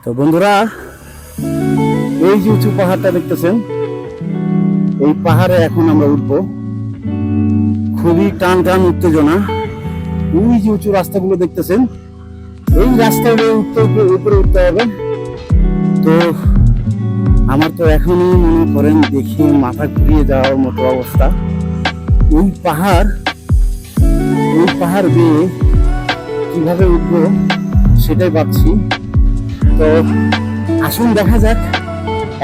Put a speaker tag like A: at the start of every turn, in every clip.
A: তো বন্ধুরা, এই যে উঁচু পাহাড়টা দেখতেছেন, এই পাহাড়ে এখন আমরা উঠবো। খুবই টান টান উত্তেজনা। ওই যে উঁচু রাস্তাগুলো দেখতেছেন, এই রাস্তাগুলো উপরে উঠতে হবে। তো আমার তো এখনই মনে করেন দেখে মাথা ঘুরিয়ে যাওয়ার মতো অবস্থা। এই পাহাড় দিয়ে কিভাবে উঠবো সেটাই ভাবছি। তো আসুন দেখা যাক,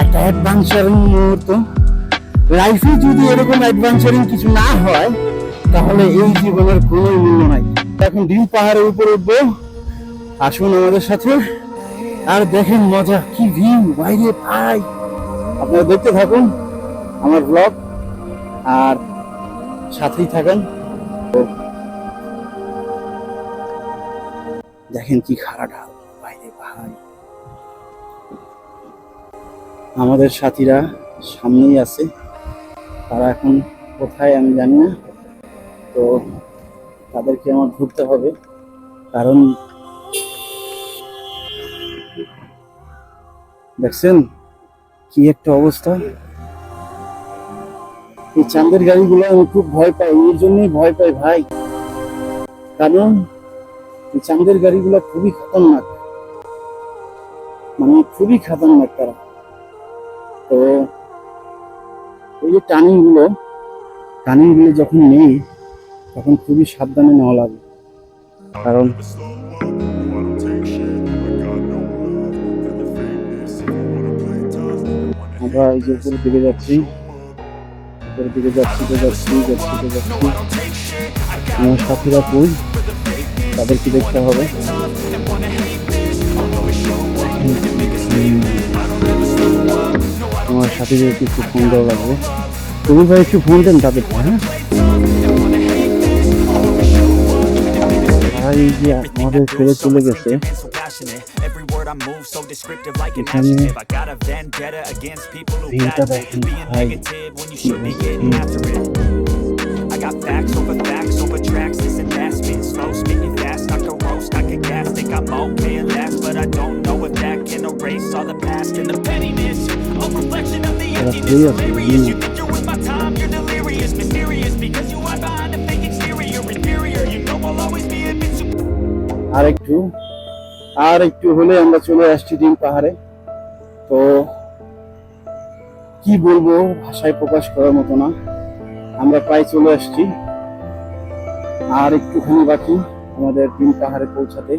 A: একটা অ্যাডভেঞ্চারিং মুহূর্ত। লাইফে যদি এরকম অ্যাডভেঞ্চারিং কিছু না হয় তাহলে এই জীবনের কোনো মূল্য নাই। এখন ডিম পাহাড়ের উপরে উঠবো, আসুন আমাদের সাথে আর দেখেন মজা কি ভিউ বাইরে ভাই। আপনারা দেখতে থাকুন আমার ব্লগ আর সাথেই থাকেন। দেখেন কি খাড়া ঢাল বাইরে ভাই। আমাদের সাথীরা সামনেই আছে, তারা এখন কোথায় আমি জানি না। তো তাদেরকে আমার ধরতে হবে, কারণ দেখছেন কি একটা অবস্থা। এই চাঁদের গাড়িগুলো আমি খুব ভয় পাই, এর জন্যই ভয় পাই ভাই, কারণ এই চাঁদের গাড়িগুলো খুবই খতরনাক, মানে খুবই খতরনাক তারা। তো এই যে টার্নিং গুলো যখন নেই তখন খুবই সাবধানে নেওয়া লাগে, কারণ আমরা এই যে উপরের দিকে যাচ্ছি। আমার সাথীরা কই, তাদেরকে দেখতে হবে। আমার সাথীদের একটু ফোন দেওয়া লাগবে। তুমি ভাই একটু ফোন দেন তাদের। হ্যাঁ ভাই, যে আমাদের ফেলে চলে গেছে। এখানে ভিউটা দেখেন ভাই। I got facts over tracks, this and that, spitting slow, spitting fast, I can roast, I can gas, think I'm okay at last, but I don't know if that can erase all the past and the pettiness, a reflection of the emptiness, hilarious, you think you're with my time, you're delirious, mysterious, because you hide behind a fake exterior, inferior, you know I'll always be a bit আর একটু হলে আমরা চলে আসছি ডিম পাহাড়ে। তো কি বলবো, ভাষায় প্রকাশ করার মতো না, আমরা প্রায় চলে আসছি। আর একটুখানি বাকি আমাদের ডিম পাহাড়ে পৌঁছাতে।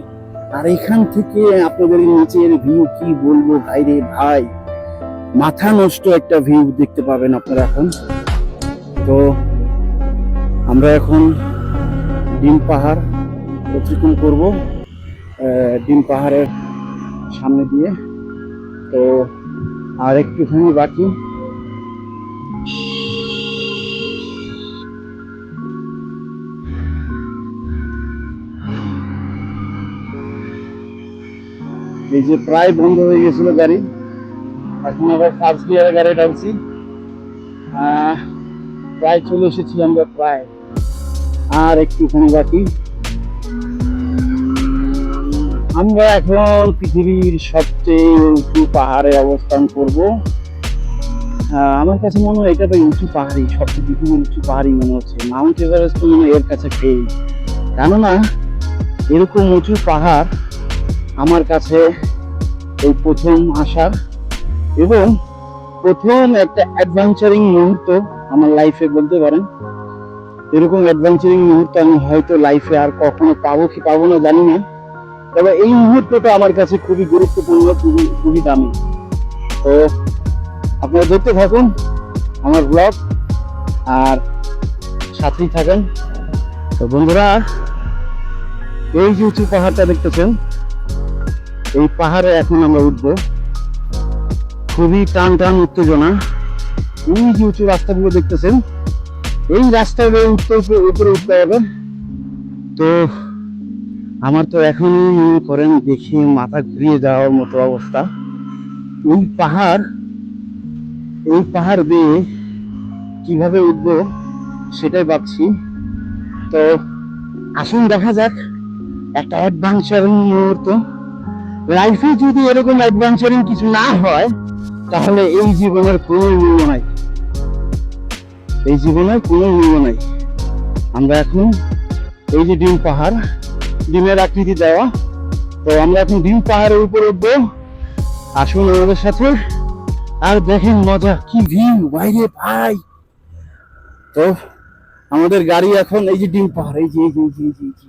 A: আর এখান থেকে আপনাদের নিচের ভিউ কি বলবো ভাই রে ভাই, মাথা নষ্ট একটা ভিউ দেখতে পাবেন আপনারা এখন। তো আমরা এখন ডিম পাহাড় অতিক্রম করব, ডিম পাহাড়ের সামনে দিয়ে। তো আর একটুখানি বাকি। এই যে প্রায় বন্ধ হয়ে গেছিল গাড়ি, এখন আবার ফার্স্ট গিয়ারে গাড়ি টানছি। প্রায় চলে এসেছি আমরা, প্রায় আর একটুখানি বাকি। আমরা এখন পৃথিবীর সবচেয়ে উঁচু পাহাড়ে অবস্থান করব। আমার কাছে মনে হয় এটা তো উঁচু পাহাড়ি, সবচেয়ে পৃথিবীর উঁচু পাহাড়ি মনে হচ্ছে। মাউন্ট এভারেস্ট মনে হয় এর কাছে ফেল, কেননা এরকম উঁচু পাহাড় আমার কাছে এই প্রথম আসার এবং প্রথম একটা অ্যাডভেঞ্চারিং মুহূর্ত আমার লাইফে বলতে পারেন। এরকম অ্যাডভেঞ্চারিং মুহূর্ত আমি হয়তো লাইফে আর কখনো পাবো কি পাবো না জানি না, তবে এই মুহূর্তটা আমার কাছে খুবই গুরুত্বপূর্ণ, খুবই দামি। তো আপনারা দেখতে থাকুন আমার ব্লগ আর সাথেই থাকেন। তো বন্ধুরা, এই যে উঁচু পাহাড়টা দেখতেছেন, এই পাহাড়ে এখন আমরা উঠবো। খুবই টান টান উত্তেজনা। ওই যে উঁচু রাস্তাগুলো দেখতেছেন, এই রাস্তাগুলো উপরে উঠতে হবে। তো আমার তো এখনই মনে করেন দেখে মাথা ঘুরিয়ে যাওয়ার মতো অবস্থা। এই পাহাড় দিয়ে কিভাবে উঠবো সেটাই ভাবছি। তো আসুন দেখা যাক, একটা অ্যাডভেঞ্চারিং মুহূর্ত। লাইফে যদি এরকম অ্যাডভেঞ্চারিং কিছু না হয় তাহলে এই জীবনের কোনো মূল্য নাই, এই জীবনের কোনো মূল্য নাই। আমরা এখন এই যে ডিম পাহাড়, ডিমের আকৃতি দেওয়া, তো আমরা এখন ডিম পাহাড়ের উপর উঠবো। আসুন আমাদের সাথে আর দেখেন মজা, কি ভিউ বাইরে ভাই। তো আমাদের গাড়ি এখন এই যে ডিম পাহাড়, এই যে এই যে এই যে এই যে